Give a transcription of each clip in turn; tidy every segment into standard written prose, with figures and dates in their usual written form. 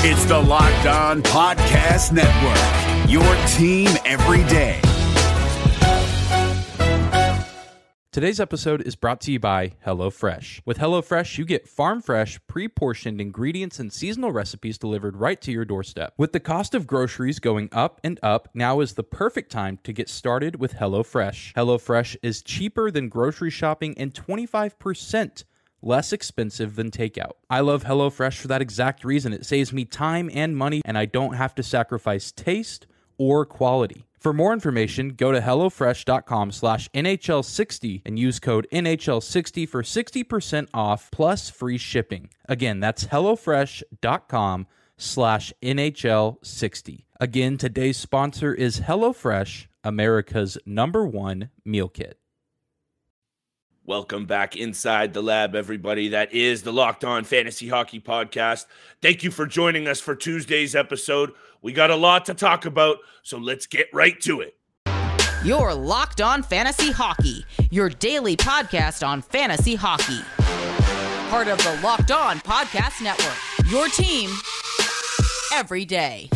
It's the Locked On Podcast Network, your team every day. Today's episode is brought to you by HelloFresh. With HelloFresh, you get farm-fresh, pre-portioned ingredients and seasonal recipes delivered right to your doorstep. With the cost of groceries going up and up, now is the perfect time to get started with HelloFresh. HelloFresh is cheaper than grocery shopping and 25% less expensive than takeout. I love HelloFresh for that exact reason. It saves me time and money, and I don't have to sacrifice taste or quality. For more information, go to HelloFresh.com/NHL60 and use code NHL60 for 60% off plus free shipping. Again, that's HelloFresh.com/NHL60. Again, today's sponsor is HelloFresh, America's #1 meal kit. Welcome back inside the lab, everybody. That is the Locked On Fantasy Hockey Podcast. Thank you for joining us for Tuesday's episode. We got a lot to talk about, so let's get right to it. You're Locked On Fantasy Hockey, your daily podcast on fantasy hockey. Part of the Locked On Podcast Network, your team every day.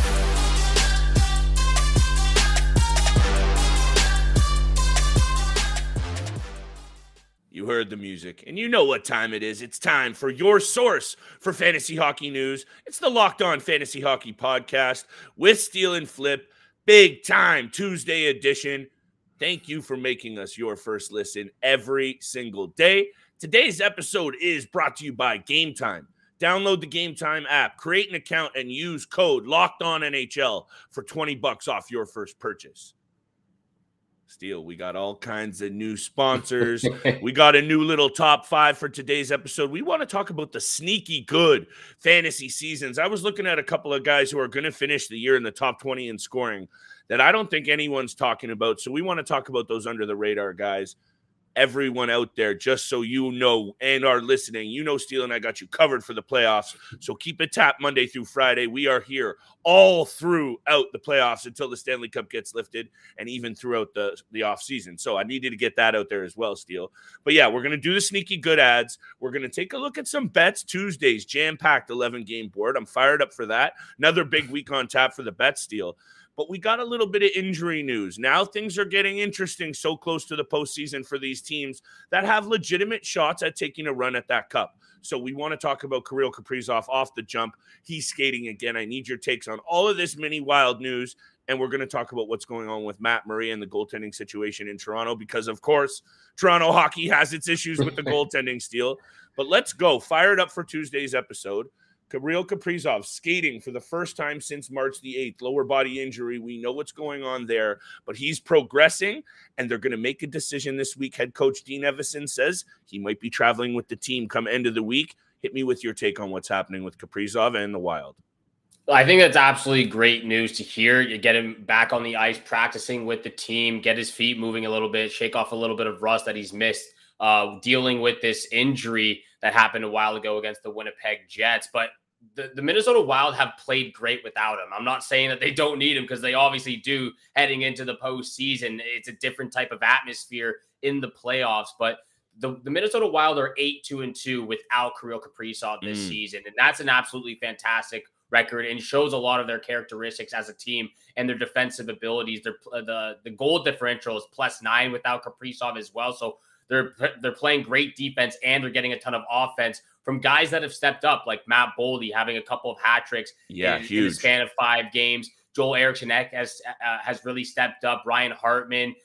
You heard the music, and you know what time it is. It's time for your source for fantasy hockey news. It's the Locked On Fantasy Hockey Podcast with Steele and Flip. Big time Tuesday edition. Thank you for making us your first listen every single day. Today's episode is brought to you by Game Time. Download the Game Time app, create an account, and use code LOCKEDONNHL for $20 off your first purchase. Steele, we got all kinds of new sponsors. We got a new little top 5 for today's episode. We want to talk about the sneaky good fantasy seasons. I was looking at a couple of guys who are going to finish the year in the top 20 in scoring that I don't think anyone's talking about. So we want to talk about those under the radar guys. Everyone out there, just so you know and are listening, you know Steele and I got you covered for the playoffs. So keep it tapped Monday through Friday. We are here all throughout the playoffs until the Stanley Cup gets lifted and even throughout the offseason. So I needed to get that out there as well, Steele. But yeah, we're going to do the sneaky good ads. We're going to take a look at some bets. Tuesday's jam-packed 11-game board. I'm fired up for that. Another big week on tap for the bet, Steele. But we got a little bit of injury news. Now things are getting interesting so close to the postseason for these teams that have legitimate shots at taking a run at that cup. So we want to talk about Kirill Kaprizov off the jump. He's skating again. I need your takes on all of this mini wild news. And we're going to talk about what's going on with Matt Murray and the goaltending situation in Toronto because, of course, Toronto hockey has its issues with the goaltending Steele. But let's go. Fired up for Tuesday's episode. Kirill Kaprizov skating for the first time since March the 8th. Lower body injury. We know what's going on there, but he's progressing, and they're going to make a decision this week. Head coach Dean Evison says he might be traveling with the team come end of the week. Hit me with your take on what's happening with Kaprizov and the Wild. I think that's absolutely great news to hear. You get him back on the ice, practicing with the team, get his feet moving a little bit, shake off a little bit of rust that he's missed, dealing with this injury that happened a while ago against the Winnipeg Jets. But the Minnesota Wild have played great without him. I'm not saying that they don't need him because they obviously do heading into the postseason. It's a different type of atmosphere in the playoffs, but the Minnesota Wild are 8-2-2 without Kirill Kaprizov this season. And that's an absolutely fantastic record and shows a lot of their characteristics as a team and their defensive abilities. The goal differential is +9 without Kaprizov as well. So they're playing great defense and they're getting a ton of offense from guys that have stepped up, like Matt Boldy having a couple of hat tricks in the span of 5 games. Joel Eriksson has really stepped up. Ryan Hartman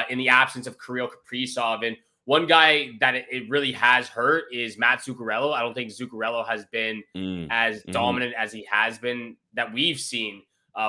in the absence of Kirill Kaprizov. And one guy that it really has hurt is Matt Zuccarello. I don't think Zuccarello has been as dominant as he has been that we've seen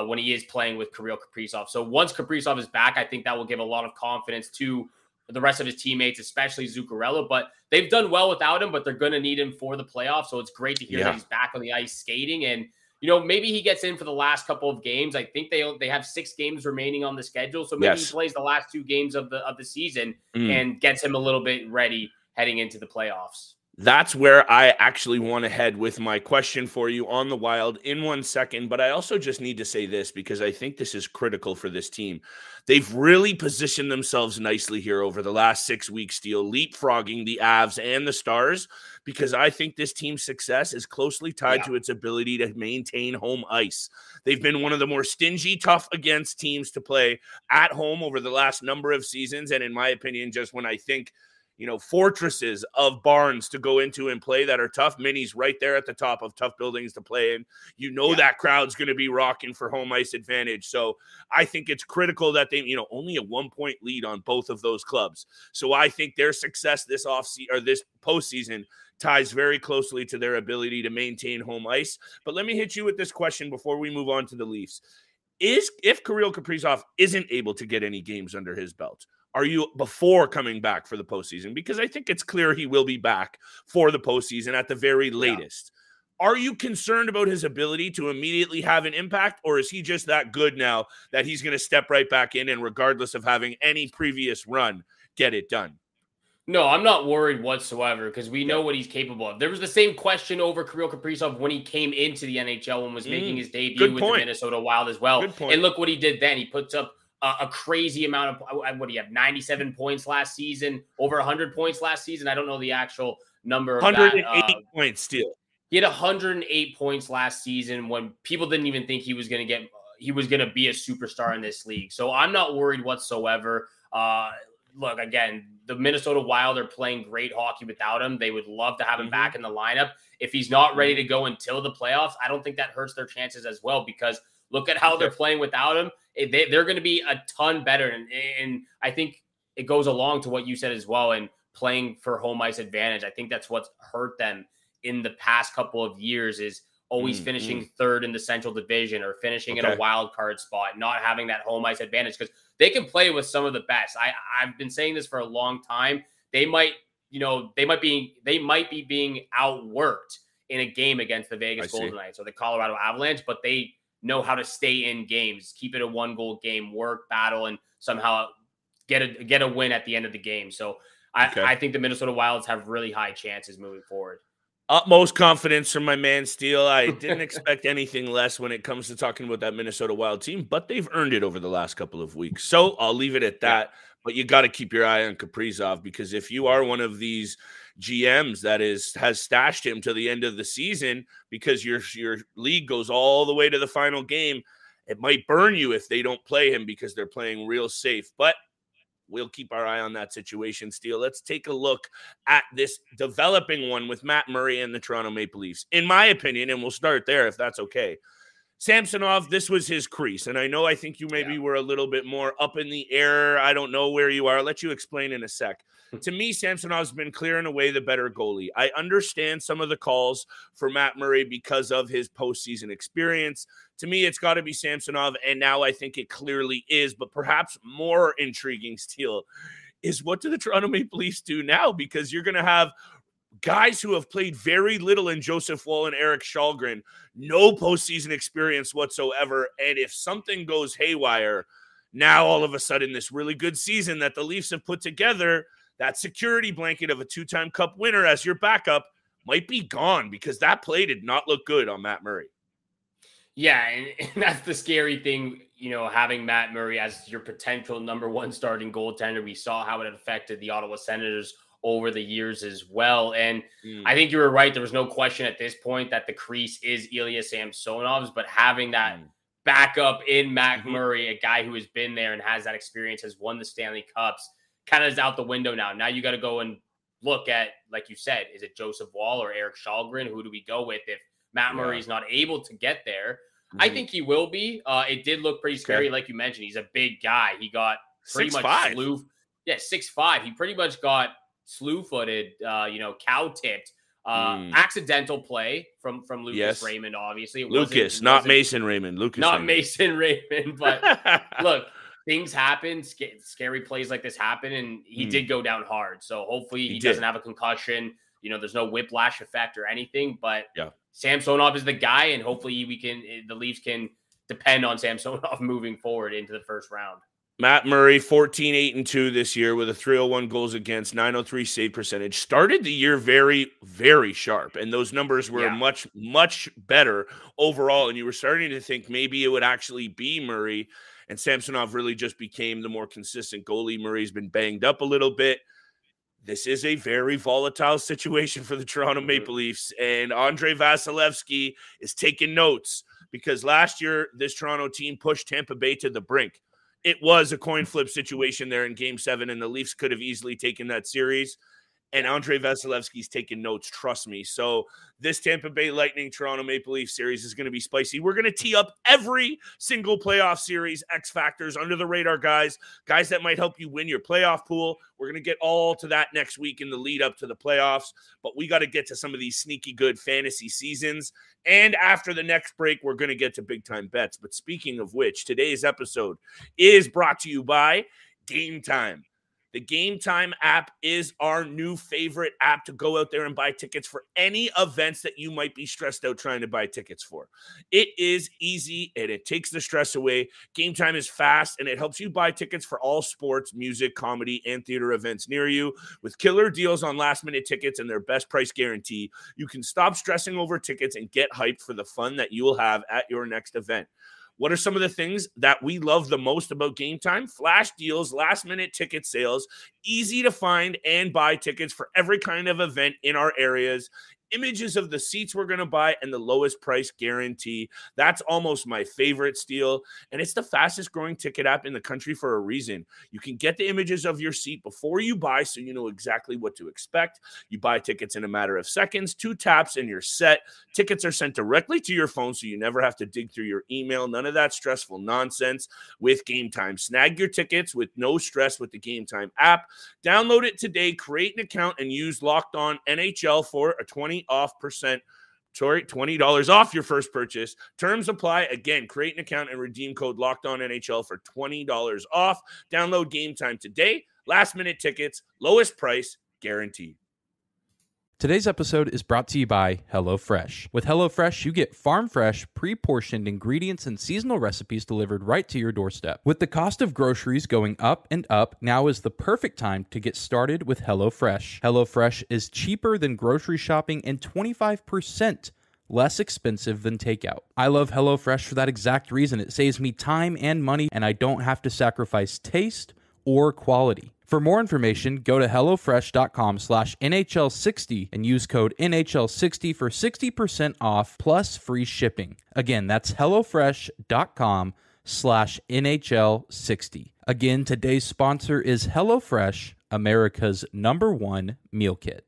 when he is playing with Kirill Kaprizov. So once Kaprizov is back, I think that will give a lot of confidence to the rest of his teammates, especially Zuccarello. But they've done well without him, but they're going to need him for the playoffs. So it's great to hear that he's back on the ice skating. And, you know, maybe he gets in for the last couple of games. I think they have 6 games remaining on the schedule. So maybe he plays the last 2 games of the season and gets him a little bit ready heading into the playoffs. That's where I actually want to head with my question for you on the Wild in 1 second. But I also just need to say this because I think this is critical for this team. They've really positioned themselves nicely here over the last 6 weeks, Steele, leapfrogging the Avs and the Stars, because I think this team's success is closely tied to its ability to maintain home ice. They've been one of the more stingy, tough against teams to play at home over the last number of seasons. And in my opinion, just when I think, fortresses of barns to go into and play that are tough. Minnie's right there at the top of tough buildings to play in. That crowd's going to be rocking for home ice advantage. So I think it's critical that they, only a 1-point lead on both of those clubs. So I think their success this postseason ties very closely to their ability to maintain home ice. But let me hit you with this question before we move on to the Leafs. If Kirill Kaprizov isn't able to get any games under his belt, are you before coming back for the postseason? Because I think it's clear he will be back for the postseason at the very latest. Are you concerned about his ability to immediately have an impact, or is he just that good now that he's going to step right back in and regardless of having any previous run, get it done? No, I'm not worried whatsoever because we know what he's capable of. There was the same question over Kirill Kaprizov when he came into the NHL and was making his debut with the Minnesota Wild as well. And look what he did then. He puts up a crazy amount of, what do you have, 97 points last season, over 100 points last season. I don't know the actual number. 108 points still. He had 108 points last season when people didn't even think he was going to be a superstar in this league. So I'm not worried whatsoever. Look, again, the Minnesota Wild are playing great hockey without him. They would love to have him back in the lineup. If he's not ready to go until the playoffs, I don't think that hurts their chances as well, because look at how they're playing without him. They're going to be a ton better. And I think it goes along to what you said as well, and playing for home ice advantage. I think that's what's hurt them in the past couple of years, is always finishing third in the Central Division or finishing in a wild card spot, not having that home ice advantage, because they can play with some of the best. I've been saying this for a long time. They might be being outworked in a game against the Vegas Golden Knights or the Colorado Avalanche, but they know how to stay in games, keep it a 1-goal game, work, battle, and somehow get a win at the end of the game. So I think the Minnesota Wilds have really high chances moving forward. Utmost confidence from my man Steele. I didn't expect anything less when it comes to talking about that Minnesota Wild team, but they've earned it over the last couple of weeks. So I'll leave it at that. But you got to keep your eye on Kaprizov, because if you are one of these GMs that has stashed him to the end of the season because your league goes all the way to the final game, it might burn you if they don't play him because they're playing real safe. But we'll keep our eye on that situation, Steele. Let's take a look at this developing one with Matt Murray and the Toronto Maple Leafs. In my opinion, and we'll start there if that's okay, Samsonov, this was his crease. And I think you maybe were a little bit more up in the air. I don't know where you are. I'll let you explain in a sec. To me, Samsonov's been clearing away the better goalie. I understand some of the calls for Matt Murray because of his postseason experience. To me, it's got to be Samsonov, and now I think it clearly is. But perhaps more intriguing still is, what do the Toronto Maple Leafs do now? Because you're going to have guys who have played very little in Joseph Woll and Erik Kallgren, no postseason experience whatsoever. And if something goes haywire, now all of a sudden this really good season that the Leafs have put together, that security blanket of a 2-time Cup winner as your backup, might be gone, because that play did not look good on Matt Murray. Yeah, and that's the scary thing, having Matt Murray as your potential number one starting goaltender. We saw how it affected the Ottawa Senators over the years as well. And I think you were right. There was no question at this point that the crease is Ilya Samsonov's, but having that backup in Matt Murray, a guy who has been there and has that experience, has won the Stanley Cups, kind of is out the window now. Now you got to go and look at, like you said, is it Joseph Woll or Erik Kallgren? Who do we go with if Matt Murray is not able to get there? I think he will be. It did look pretty scary, like you mentioned. He's a big guy. He got pretty 6'5". much slew. Yeah, 6'5". He pretty much got slew-footed, cow-tipped. Accidental play from Lucas Raymond, obviously. Lucas, not Mason Raymond. Mason Raymond, but look, things happen. Scary plays like this happen, and he did go down hard. So hopefully he doesn't have a concussion. There's no whiplash effect or anything, but Samsonov is the guy, and hopefully the Leafs can depend on Samsonov moving forward into the first round. Matt Murray, 14-8-2 this year with a 301 goals against, 903 save percentage. Started the year very, very sharp, and those numbers were much, much better overall. And you were starting to think maybe it would actually be Murray, and Samsonov really just became the more consistent goalie. Murray's been banged up a little bit. This is a very volatile situation for the Toronto Maple Leafs, and Andrei Vasilevskiy is taking notes because last year this Toronto team pushed Tampa Bay to the brink. It was a coin flip situation there in Game 7, and the Leafs could have easily taken that series. And Andrei Vasilevsky's taking notes, trust me. So this Tampa Bay Lightning Toronto Maple Leaf series is going to be spicy. We're going to tee up every single playoff series, X factors, under the radar guys that might help you win your playoff pool. We're going to get all to that next week in the lead up to the playoffs. But we got to get to some of these sneaky good fantasy seasons. And after the next break, we're going to get to big time bets. But speaking of which, today's episode is brought to you by Game Time. The Game Time app is our new favorite app to go out there and buy tickets for any events that you might be stressed out trying to buy tickets for. It is easy and it takes the stress away. Game Time is fast and it helps you buy tickets for all sports, music, comedy, and theater events near you. With killer deals on last-minute tickets and their best price guarantee, you can stop stressing over tickets and get hyped for the fun that you will have at your next event. What are some of the things that we love the most about Game Time? Flash deals, last-minute ticket sales, easy to find and buy tickets for every kind of event in our areas, images of the seats we're going to buy, and the lowest price guarantee. That's almost my favorite steal, and it's the fastest growing ticket app in the country for a reason. You can get the images of your seat before you buy so you know exactly what to expect. You buy tickets in a matter of seconds, 2 taps, and you're set. Tickets are sent directly to your phone so you never have to dig through your email. None of that stressful nonsense with Game Time. Snag your tickets with no stress with the Game Time app. Download it today, create an account, and use Locked On NHL for a $20 off your first purchase. Terms apply. Again, create an account and redeem code Locked On NHL for $20 off. Download Game Time today. Last minute tickets, lowest price guaranteed. Today's episode is brought to you by HelloFresh. With HelloFresh, you get farm-fresh, pre-portioned ingredients and seasonal recipes delivered right to your doorstep. With the cost of groceries going up and up, now is the perfect time to get started with HelloFresh. HelloFresh is cheaper than grocery shopping and 25% less expensive than takeout. I love HelloFresh for that exact reason. It saves me time and money, and I don't have to sacrifice taste or quality. For more information, go to HelloFresh.com/NHL60 and use code NHL60 for 60% off plus free shipping. Again, that's HelloFresh.com/NHL60. Again, today's sponsor is HelloFresh, America's #1 meal kit.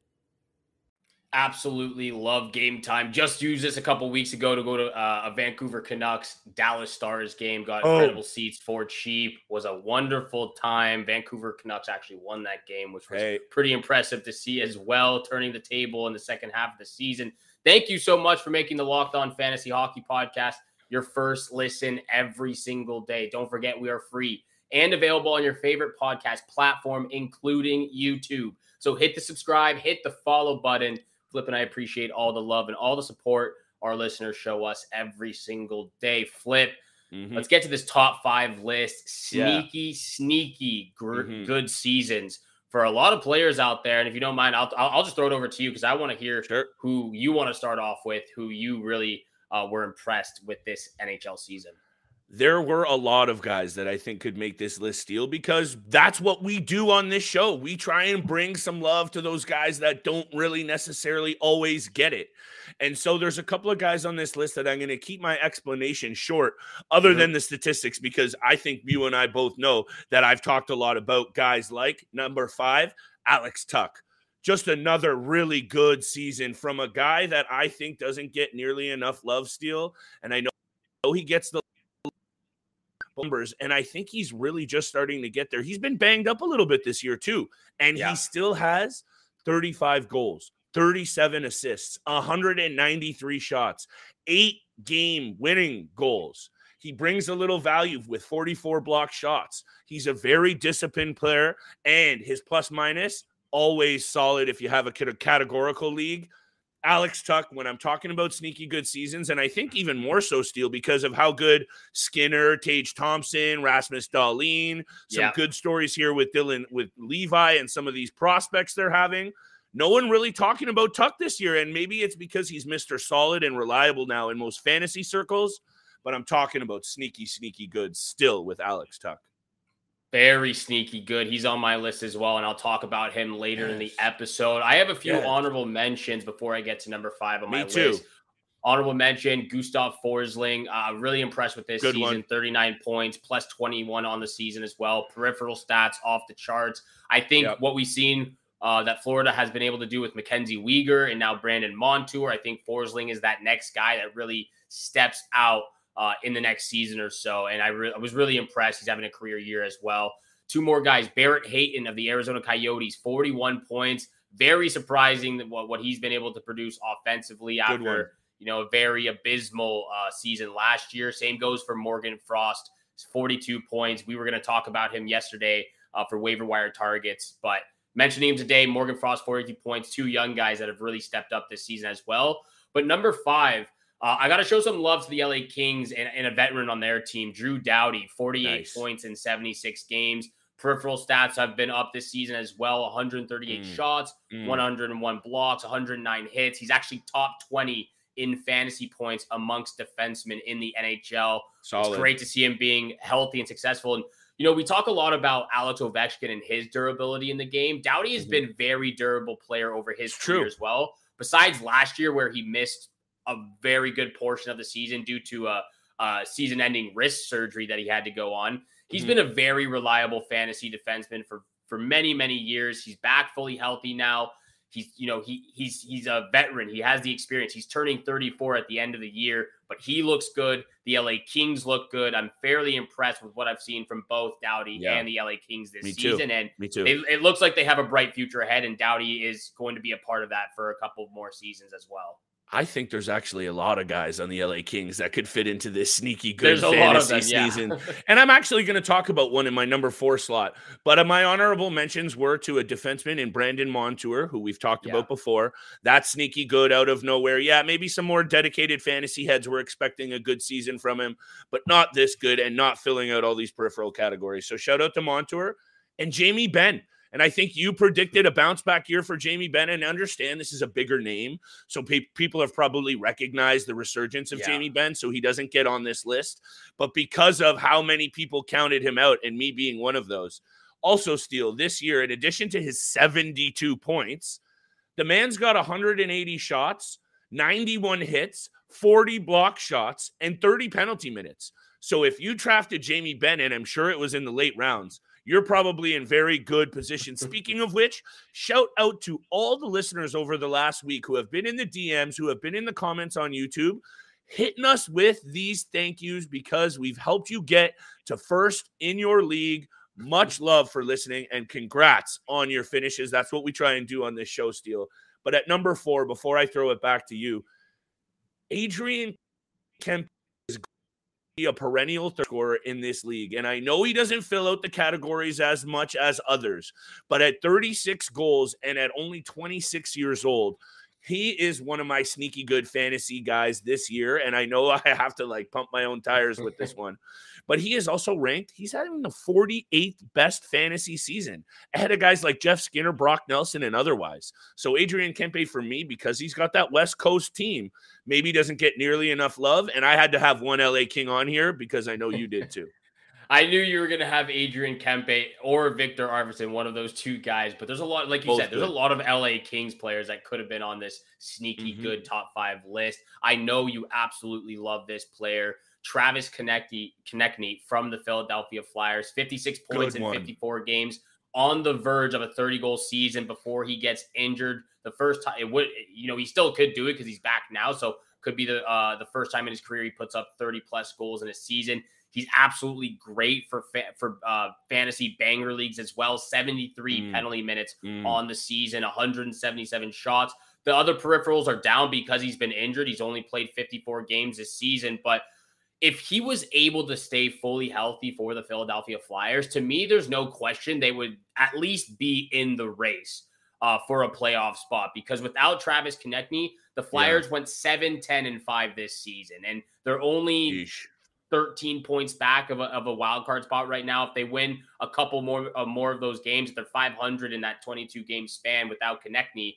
Absolutely love Game Time. Just used this a couple weeks ago to go to a Vancouver Canucks Dallas Stars game. Got incredible seats for cheap. Was a wonderful time. Vancouver Canucks actually won that game, which was pretty impressive to see as well, turning the table in the second half of the season. Thank you so much for making the Locked On Fantasy Hockey Podcast your first listen every single day. Don't forget, we are free and available on your favorite podcast platform, including YouTube. So hit the subscribe, hit the follow button. Flip and I appreciate all the love and all the support our listeners show us every single day. Flip, let's get to this top 5 list. Sneaky, good seasons for a lot of players out there. And if you don't mind, I'll just throw it over to you because I want to hear who you want to start off with, who you really were impressed with this NHL season. There were a lot of guys that I think could make this list steal because that's what we do on this show. We try and bring some love to those guys that don't really necessarily always get it. And so there's a couple of guys on this list that I'm going to keep my explanation short other than the statistics, because I think you and I both know that I've talked a lot about guys like number 5, Alex Tuch. Just another really good season from a guy that I think doesn't get nearly enough love steal. And I know he gets the numbers, and I think he's really just starting to get there. He's been banged up a little bit this year too, and he still has 35 goals, 37 assists, 193 shots, 8 game winning goals. He brings a little value with 44 block shots. He's a very disciplined player, and his plus minus always solid if you have a categorical league. Alex Tuch when I'm talking about sneaky good seasons, and I think even more so, Steele, because of how good Skinner, Tage Thompson, Rasmus Dahlin, some good stories here with Levi and some of these prospects they're having. No one really talking about Tuch this year, and maybe it's because he's Mr. Solid and reliable now in most fantasy circles, but I'm talking about sneaky good still with Alex Tuch. Very sneaky good. He's on my list as well, and I'll talk about him later in the episode. I have a few honorable mentions before I get to number 5 on my list. Honorable mention, Gustav Forsling. Really impressed with this Good season. one. 39 points, plus 21 on the season as well. Peripheral stats off the charts. I think what we've seen that Florida has been able to do with Mackenzie Weegar and now Brandon Montour, I think Forsling is that next guy that really steps out in the next season or so. And I was really impressed. He's having a career year as well. 2 more guys. Barrett Hayton of the Arizona Coyotes, 41 points. Very surprising that what he's been able to produce offensively after, a very abysmal season last year. Same goes for Morgan Frost, 42 points. We were going to talk about him yesterday for waiver wire targets, but mentioning him today, Morgan Frost, 42 points, 2 young guys that have really stepped up this season as well. But number 5, I got to show some love to the LA Kings and a veteran on their team, Drew Doughty, 48 points in 76 games. Peripheral stats have been up this season as well, 138 shots, 101 blocks, 109 hits. He's actually top 20 in fantasy points amongst defensemen in the NHL. Solid. It's great to see him being healthy and successful. And, we talk a lot about Alex Ovechkin and his durability in the game. Doughty has been very durable player over his career as well. Besides last year where he missed a very good portion of the season due to a season-ending wrist surgery that he had to go on. He's been a very reliable fantasy defenseman for many, many years. He's back fully healthy now. He's a veteran. He has the experience. He's turning 34 at the end of the year, but he looks good. The LA Kings look good. I'm fairly impressed with what I've seen from both Doughty and the LA Kings this season. And Me too. It looks like they have a bright future ahead, and Doughty is going to be a part of that for a couple more seasons as well. I think there's actually a lot of guys on the LA Kings that could fit into this sneaky good fantasy season. And I'm actually going to talk about one in my number 4 slot. But my honorable mentions were to a defenseman in Brandon Montour, who we've talked about before. That's sneaky good out of nowhere. Yeah, maybe some more dedicated fantasy heads were expecting a good season from him, but not this good and not filling out all these peripheral categories. So shout out to Montour and Jamie Benn. And I think you predicted a bounce back year for Jamie Benn, and understand this is a bigger name. So people have probably recognized the resurgence of Jamie Benn, so he doesn't get on this list. But because of how many people counted him out, and me being one of those, also Steele, this year, in addition to his 72 points, the man's got 180 shots, 91 hits, 40 block shots, and 30 penalty minutes. So if you drafted Jamie Benn, and I'm sure it was in the late rounds, you're probably in very good position. Speaking of which, shout out to all the listeners over the last week who have been in the DMs, who have been in the comments on YouTube, hitting us with these thank yous because we've helped you get to first in your league. Much love for listening, and congrats on your finishes. That's what we try and do on this show, Steele. But at number 4, before I throw it back to you, Adrian Kempe is a perennial third scorer in this league. And I know he doesn't fill out the categories as much as others, but at 36 goals and at only 26 years old, he is one of my sneaky good fantasy guys this year. And I know I have to pump my own tires with this one, but he is also ranked. He's having the 48th best fantasy season ahead of guys like Jeff Skinner, Brock Nelson, and otherwise. So Adrian Kempe, for me, because he's got that West Coast team, maybe doesn't get nearly enough love. And I had to have one LA King on here because I know you did too. I knew you were going to have Adrian Kempe or Victor Arvidsson, one of those 2 guys. But there's a lot, like you said, there's a lot of LA Kings players that could have been on this sneaky good top 5 list. I know you absolutely love this player. Travis Konechny from the Philadelphia Flyers, 56 points in 54 games, on the verge of a 30-goal season before he gets injured. The first time, he still could do it because he's back now. So could be the first time in his career he puts up 30-plus goals in a season. He's absolutely great for fantasy banger leagues as well. 73 penalty minutes on the season, 177 shots. The other peripherals are down because he's been injured. He's only played 54 games this season. But if he was able to stay fully healthy for the Philadelphia Flyers, to me, there's no question they would at least be in the race. for a playoff spot, because without Travis Konechny, the Flyers went 7-10-5 this season, and they're only 13 points back of a wild card spot right now. If they win a couple more of those games, if they're 500 in that 22 game span without Konechny,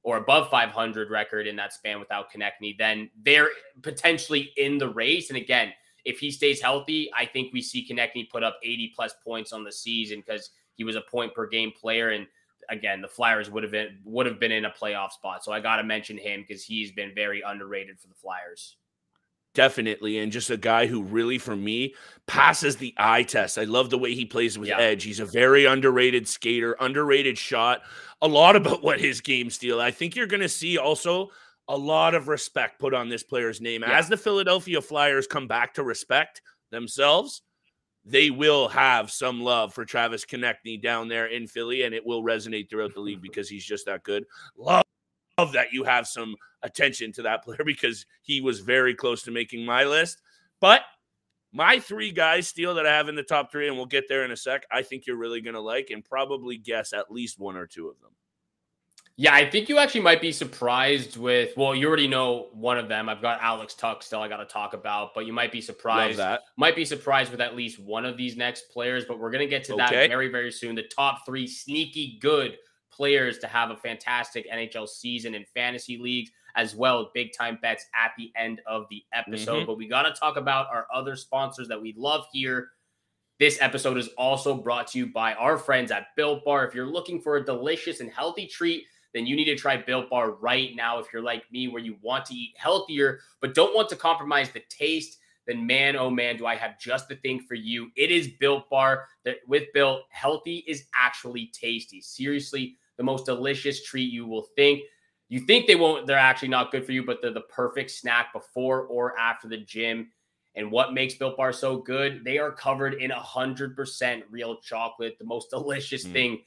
or above 500 record in that span without Konechny, then they're potentially in the race. And again, if he stays healthy, I think we see Konechny put up 80 plus points on the season, because he was a point per game player. And again, the Flyers would have been in a playoff spot. So I got to mention him because he's been very underrated for the Flyers. Definitely. And just a guy who really, for me, passes the eye test. I love the way he plays with edge. He's a very underrated skater, underrated shot. A lot about what his game steal. I think you're going to see also a lot of respect put on this player's name. As the Philadelphia Flyers come back to respect themselves, they will have some love for Travis Konechny down there in Philly, and it will resonate throughout the league because he's just that good. Love that you have some attention to that player, because he was very close to making my list. But my three guys, Steele, that I have in the top three, and we'll get there in a sec, I think you're really going to like and probably guess at least one or two of them. Yeah, I think you actually might be surprised with, well, you already know one of them. I've got Alex Tuch still I got to talk about, but you might be surprised. Love that. Might be surprised with at least one of these next players, but we're going to get to that very, very soon. The top three sneaky good players to have a fantastic NHL season in fantasy leagues, as well as big time bets at the end of the episode. But we got to talk about our other sponsors that we love here. This episode is also brought to you by our friends at Built Bar. If you're looking for a delicious and healthy treat, then you need to try Built Bar right now. If you're like me, where you want to eat healthier, but don't want to compromise the taste, then man, oh man, do I have just the thing for you. It is Built Bar. That with Built, healthy is actually tasty. Seriously, the most delicious treat you will think. You think they're actually not good for you, but they're the perfect snack before or after the gym. And what makes Built Bar so good? They are covered in 100% real chocolate, the most delicious thing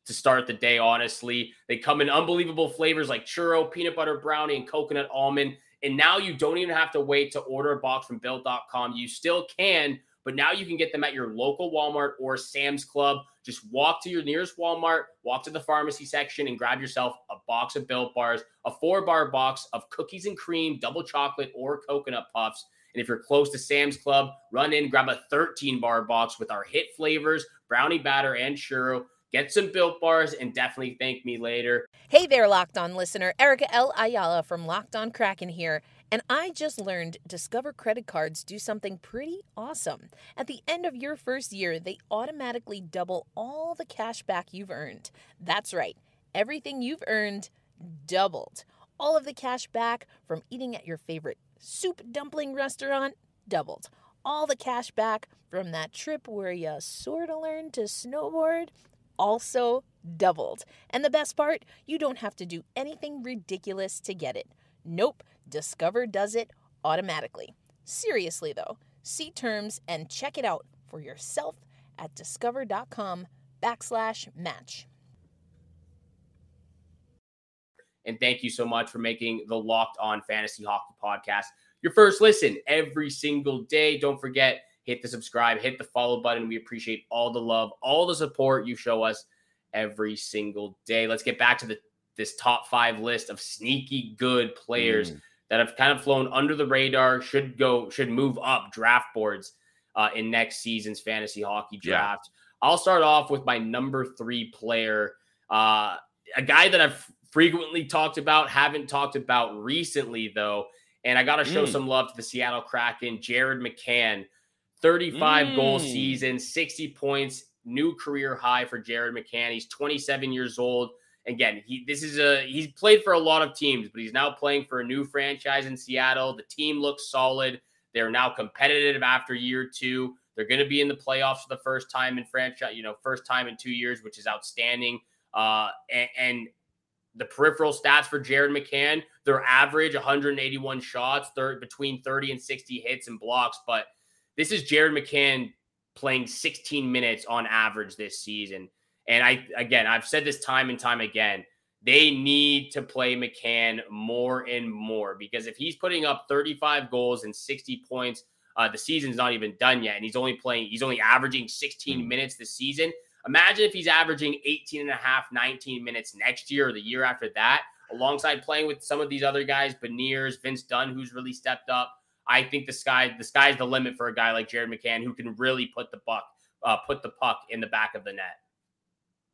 to start the day, honestly. They come in unbelievable flavors like churro, peanut butter brownie, and coconut almond. And now you don't even have to wait to order a box from Built.com. You still can, but now you can get them at your local Walmart or Sam's Club. Just walk to your nearest Walmart, walk to the pharmacy section, and grab yourself a box of Built Bars, a 4-bar box of cookies and cream, double chocolate, or coconut puffs. And if you're close to Sam's Club, run in, grab a 13-bar box with our hit flavors, brownie batter, and churro. Get some Built Bars and definitely thank me later. Hey there, Locked On listener. Erica L. Ayala from Locked On Kraken here. And I just learned Discover credit cards do something pretty awesome. At the end of your first year, they automatically double all the cash back you've earned. That's right. Everything you've earned doubled. All of the cash back from eating at your favorite soup dumpling restaurant doubled. All the cash back from that trip where you sort of learned to snowboard also doubled. And the best part, you don't have to do anything ridiculous to get it. Nope, Discover does it automatically. Seriously though, see terms and check it out for yourself at discover.com/match. And thank you so much for making the Locked On Fantasy Hockey Podcast your first listen every single day. Don't forget, hit the subscribe, hit the follow button. We appreciate all the love, all the support you show us every single day. Let's get back to this top 5 list of sneaky good players that have kind of flown under the radar, should move up draft boards in next season's fantasy hockey draft. I'll start off with my number 3 player, a guy that I've frequently talked about, haven't talked about recently though, and I got to show some love to the Seattle Kraken, Jared McCann. 35 goal season, 60 points, new career high for Jared McCann. He's 27 years old. Again, he's played for a lot of teams, but he's now playing for a new franchise in Seattle. The team looks solid. They're now competitive after year 2. They're going to be in the playoffs for the first time in franchise, first time in 2 years, which is outstanding. And the peripheral stats for Jared McCann, they're average 181 shots, between 30 and 60 hits and blocks, but this is Jared McCann playing 16 minutes on average this season. And I've said this time and time again, they need to play McCann more and more, because if he's putting up 35 goals and 60 points, the season's not even done yet. And he's only averaging 16 minutes this season. Imagine if he's averaging 18 and a half, 19 minutes next year or the year after that, alongside playing with some of these other guys, Beniers, Vince Dunn, who's really stepped up. I think the sky's the limit for a guy like Jared McCann, who can really put the puck in the back of the net.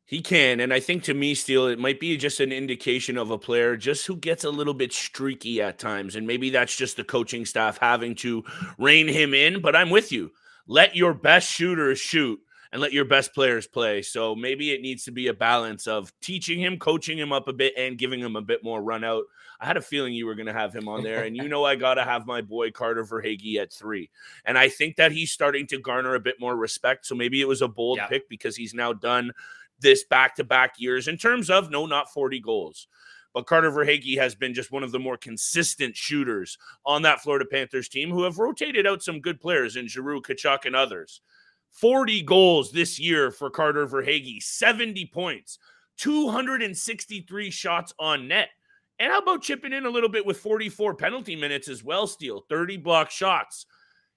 He can, and I think to me, Steele, it might be just an indication of a player just who gets a little bit streaky at times, and maybe that's just the coaching staff having to rein him in, but I'm with you. Let your best shooters shoot and let your best players play. So maybe it needs to be a balance of teaching him, coaching him up a bit, and giving him a bit more run out. I had a feeling you were going to have him on there, and I got to have my boy Carter Verhaeghe at 3. And I think that he's starting to garner a bit more respect, so maybe it was a bold pick because he's now done this back-to-back years in terms of, no, not 40 goals. But Carter Verhaeghe has been just one of the more consistent shooters on that Florida Panthers team who have rotated out some good players in Giroux, Tkachuk, and others. 40 goals this year for Carter Verhaeghe, 70 points, 263 shots on net. And how about chipping in a little bit with 44 penalty minutes as well, Steele, 30 block shots.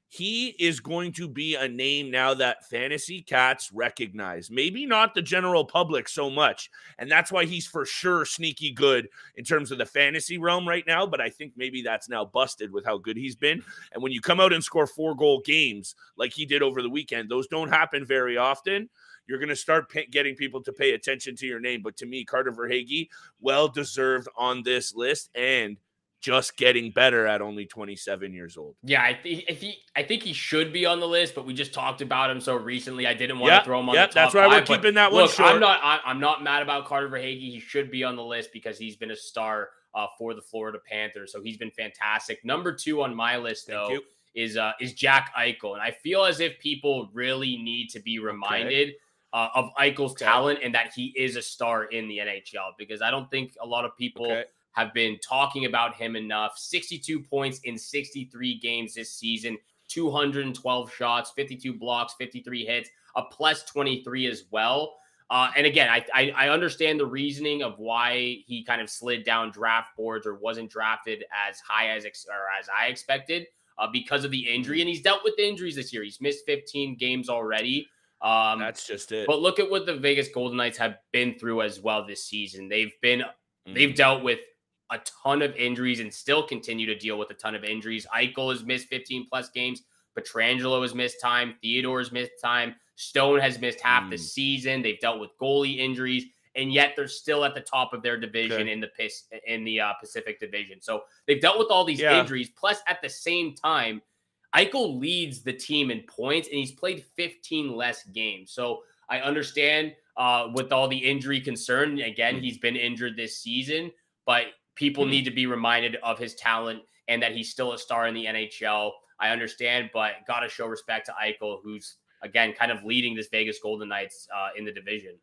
He is going to be a name now that fantasy cats recognize. Maybe not the general public so much. And that's why he's for sure sneaky good in terms of the fantasy realm right now. But I think maybe that's now busted with how good he's been. And when you come out and score 4-goal games like he did over the weekend, those don't happen very often. You're going to start getting people to pay attention to your name. But to me, Carter Verhaeghe, well-deserved on this list and just getting better at only 27 years old. Yeah, I think he should be on the list, but we just talked about him so recently. I didn't want to throw him on the top that's why 5, we're keeping that one short. I'm not mad about Carter Verhaeghe. He should be on the list because he's been a star for the Florida Panthers. So he's been fantastic. Number 2 on my list, though, is Jack Eichel. And I feel as if people really need to be reminded of Eichel's talent and that he is a star in the NHL, because I don't think a lot of people have been talking about him enough. 62 points in 63 games this season, 212 shots, 52 blocks, 53 hits, a plus 23 as well. And again, I understand the reasoning of why he kind of slid down draft boards or wasn't drafted as high as I expected because of the injury. And he's dealt with the injuries this year. He's missed 15 games already. That's just it. But look at what the Vegas Golden Knights have been through as well this season. They've dealt with a ton of injuries and still continue to deal with a ton of injuries. Eichel has missed 15 plus games. Pietrangelo has missed time. Theodore has missed time. Stone has missed half the season. They've dealt with goalie injuries, and yet they're still at the top of their division in the Pacific Division. So they've dealt with all these injuries. Plus, at the same time, Eichel leads the team in points, and he's played 15 less games. So I understand with all the injury concern. Again, he's been injured this season, but people need to be reminded of his talent and that he's still a star in the NHL. I understand, but got to show respect to Eichel, who's, again, kind of leading this Vegas Golden Knights in the division.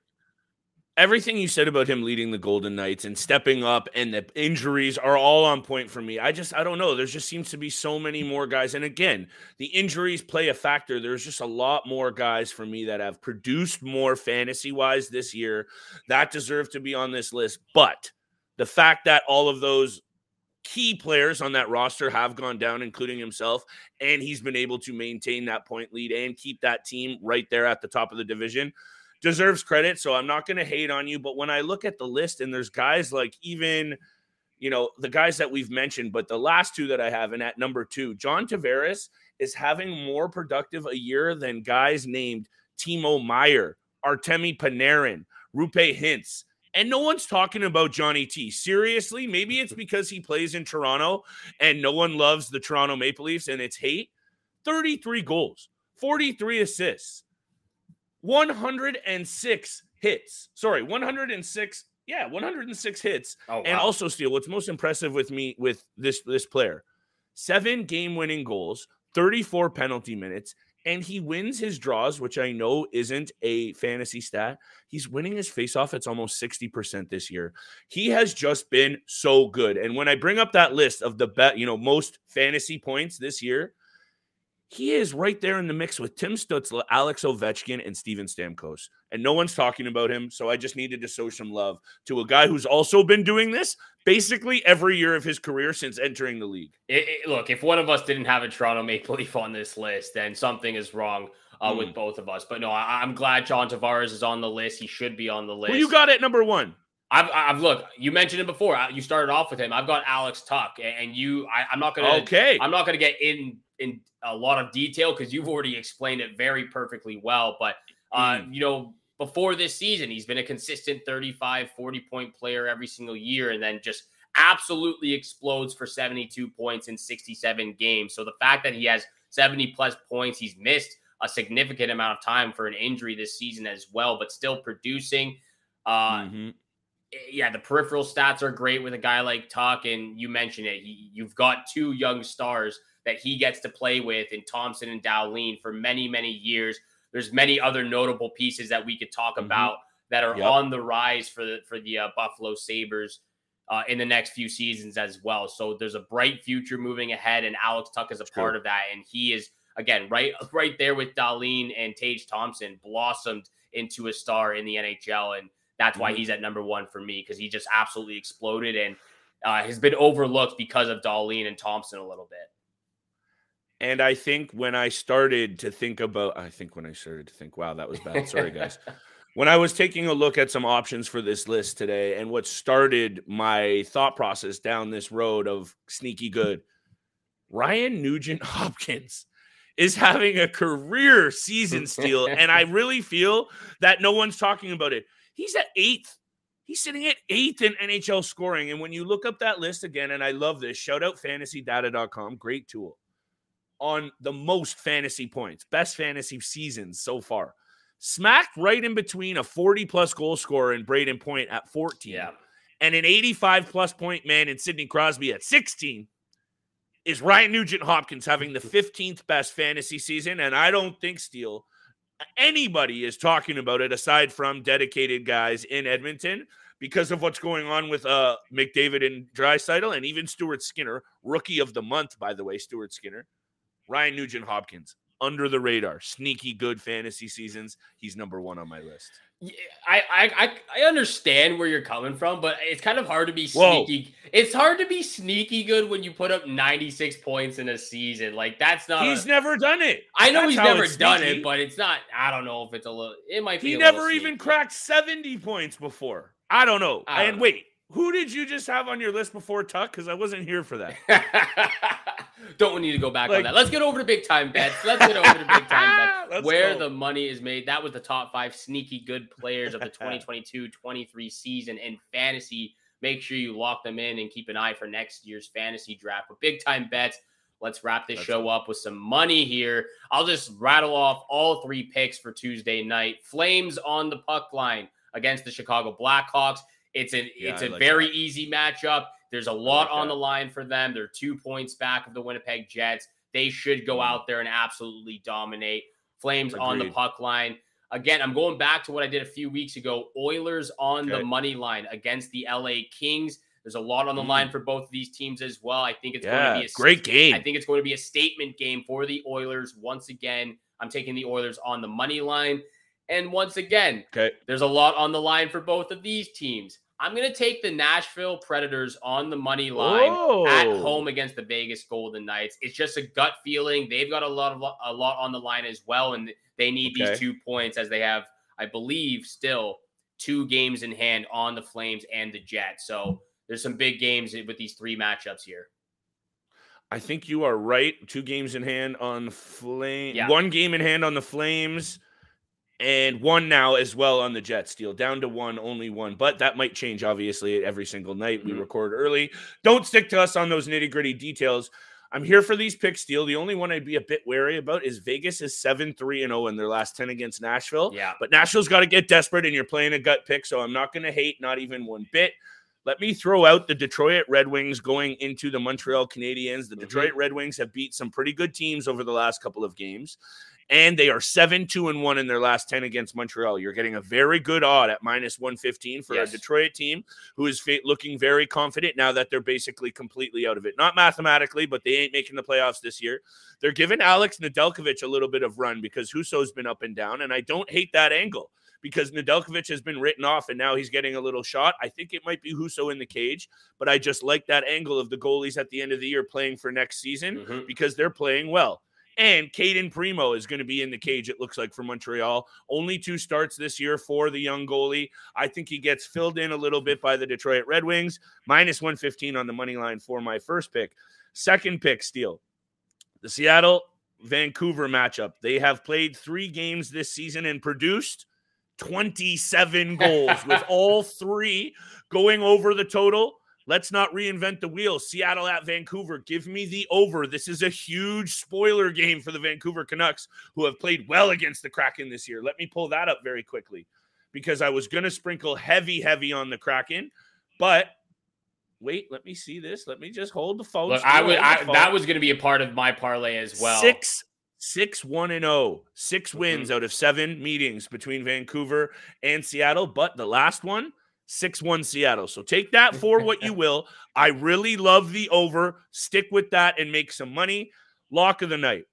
Everything you said about him leading the Golden Knights and stepping up and the injuries are all on point for me. I don't know. There just seems to be so many more guys. And again, the injuries play a factor. There's just a lot more guys for me that have produced more fantasy-wise this year that deserve to be on this list. But the fact that all of those key players on that roster have gone down, including himself, and he's been able to maintain that point lead and keep that team right there at the top of the division, deserves credit. So I'm not going to hate on you. But when I look at the list and there's guys like even, the guys that we've mentioned, but the last 2 that I have, and at number 2, John Tavares is having more productive a year than guys named Timo Meier, Artemi Panarin, Roope Hintz. And no one's talking about Johnny T. Seriously, maybe it's because he plays in Toronto and no one loves the Toronto Maple Leafs and it's hate. 33 goals, 43 assists, 106 hits. 106 hits. Oh, wow. And also, Steele, what's most impressive with me with this player, 7 game-winning goals, 34 penalty minutes, and he wins his draws, which I know isn't a fantasy stat. He's winning his faceoff. It's almost 60% this year. He has just been so good. And when I bring up that list of the most fantasy points this year, he is right there in the mix with Tim Stützle, Alex Ovechkin, and Steven Stamkos. And no one's talking about him, so I just needed to show some love to a guy who's also been doing this basically every year of his career since entering the league. Look, if one of us didn't have a Toronto Maple Leaf on this list, then something is wrong with both of us. But no, I'm glad John Tavares is on the list. He should be on the list. Who you got at number 1? Look, you mentioned it before. You started off with him. I've got Alex Tuch, and I'm not gonna get in a lot of detail because you've already explained it very perfectly well. But before this season, he's been a consistent 35, 40-point player every single year, and then just absolutely explodes for 72 points in 67 games. So the fact that he has 70-plus points, he's missed a significant amount of time for an injury this season as well, but still producing. Yeah, the peripheral stats are great with a guy like Tuch, and you mentioned it. You've got 2 young stars that he gets to play with in Thompson and Dahlin for many, many years. There's many other notable pieces that we could talk about that are on the rise for the Buffalo Sabres in the next few seasons as well. So there's a bright future moving ahead, and Alex Tuch is a part of that. And he is, again, right there with Dahlin and Tage Thompson, blossomed into a star in the NHL. And that's why he's at number 1 for me, because he just absolutely exploded and has been overlooked because of Dahlin and Thompson a little bit. And I think when I started to think, wow, that was bad. Sorry, guys. When I was taking a look at some options for this list today, and what started my thought process down this road of sneaky good, Ryan Nugent-Hopkins is having a career season steal, and I really feel that no one's talking about it. He's at 8th. He's sitting at 8th in NHL scoring. And when you look up that list again, and I love this, shout out fantasydata.com, great tool, on the most fantasy points, best fantasy seasons so far. Smacked right in between a 40-plus goal scorer in Braden Point at 14 and an 85-plus point man in Sidney Crosby at 16 is Ryan Nugent-Hopkins having the 15th best fantasy season. And I don't think, Steele, anybody is talking about it aside from dedicated guys in Edmonton because of what's going on with McDavid and Draisaitl, and even Stuart Skinner, rookie of the month, by the way, Stuart Skinner. Ryan Nugent-Hopkins, under the radar, sneaky good fantasy seasons. He's number 1 on my list. Yeah, I understand where you're coming from, but it's kind of hard to be sneaky. It's hard to be sneaky good when you put up 96 points in a season. Like, that's not. He's never done it. I know he's never done it, but it's not. I don't know if it's a little. It might be. He never even cracked 70 points before. I don't know. And wait, who did you just have on your list before Tuch? Because I wasn't here for that. Don't need to go back on that. Let's get over to big time bets. Where the money is made. That was the top 5 sneaky good players of the 2022-23 season in fantasy. Make sure you lock them in and keep an eye for next year's fantasy draft. But big time bets. Let's wrap this show up with some money here. I'll just rattle off all 3 picks for Tuesday night. Flames on the puck line against the Chicago Blackhawks. It's a very easy matchup. There's a lot on the line for them. They're 2 points back of the Winnipeg Jets. They should go out there and absolutely dominate. Flames on the puck line. Again, I'm going back to what I did a few weeks ago. Oilers on the money line against the LA Kings. There's a lot on the line for both of these teams as well. I think it's going to be a great game. I think it's going to be a statement game for the Oilers. Once again, I'm taking the Oilers on the money line. And once again, there's a lot on the line for both of these teams. I'm going to take the Nashville Predators on the money line at home against the Vegas Golden Knights. It's just a gut feeling. They've got a lot on the line as well, and they need these 2 points as they have, I believe, still 2 games in hand on the Flames and the Jets. So there's some big games with these 3 matchups here. I think you are right. 2 games in hand on the Flames. 1 game in hand on the Flames. And 1 now as well on the Jets deal. Down to 1, only 1. But that might change, obviously, every single night. We record early. Don't stick to us on those nitty-gritty details. I'm here for these picks, Steele. The only one I'd be a bit wary about is Vegas is 7-3-0 in their last 10 against Nashville. Yeah. But Nashville's got to get desperate, and you're playing a gut pick, so I'm not going to hate, not even one bit. Let me throw out the Detroit Red Wings going into the Montreal Canadiens. The Detroit Red Wings have beat some pretty good teams over the last couple of games. And they are 7-2-1 in their last 10 against Montreal. You're getting a very good odd at -115 for a Detroit team who is looking very confident now that they're basically completely out of it. Not mathematically, but they ain't making the playoffs this year. They're giving Alex Nedeljkovic a little bit of run because Husso's been up and down, and I don't hate that angle because Nedeljkovic has been written off, and now he's getting a little shot. I think it might be Husso in the cage, but I just like that angle of the goalies at the end of the year playing for next season because they're playing well. And Caden Primo is going to be in the cage, it looks like, for Montreal. Only 2 starts this year for the young goalie. I think he gets filled in a little bit by the Detroit Red Wings. -115 on the money line for my first pick. Second pick, Steele. The Seattle-Vancouver matchup. They have played 3 games this season and produced 27 goals, with all 3 going over the total. Let's not reinvent the wheel. Seattle at Vancouver. Give me the over. This is a huge spoiler game for the Vancouver Canucks, who have played well against the Kraken this year. Let me pull that up very quickly because I was going to sprinkle heavy on the Kraken. But wait, let me see this. Let me just hold the phone. Look, that was going to be a part of my parlay as well. 6-1-0. 6 wins out of 7 meetings between Vancouver and Seattle. But the last one, 6-1 Seattle. So take that for what you will. I really love the over. Stick with that and make some money. Lock of the night.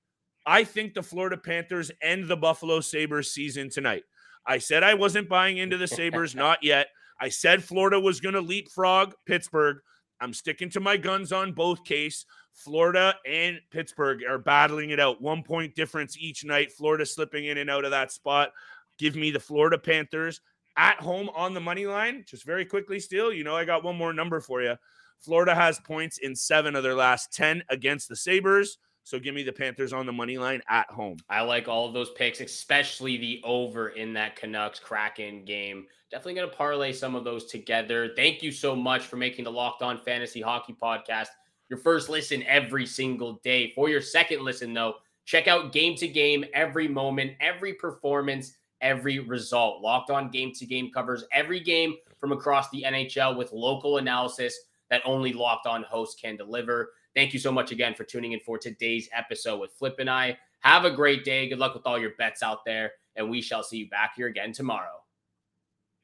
I think the Florida Panthers end the Buffalo Sabres season tonight. I said I wasn't buying into the Sabres, not yet. I said Florida was going to leapfrog Pittsburgh. I'm sticking to my guns on both case. Florida and Pittsburgh are battling it out. 1 point difference each night. Florida slipping in and out of that spot. Give me the Florida Panthers at home on the money line. Just very quickly, Steele, I got one more number for you. Florida has points in 7 of their last 10 against the Sabres. So give me the Panthers on the money line at home. I like all of those picks, especially the over in that Canucks-Kraken game. Definitely going to parlay some of those together. Thank you so much for making the Locked On Fantasy Hockey Podcast your first listen every single day. For your second listen, though, check out Game to Game, every moment, every performance, every result. Locked On Game to Game covers every game from across the NHL with local analysis that only Locked On hosts can deliver. Thank you so much again for tuning in for today's episode with Flip and I. Have a great day. Good luck with all your bets out there, and we shall see you back here again tomorrow.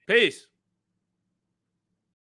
Peace.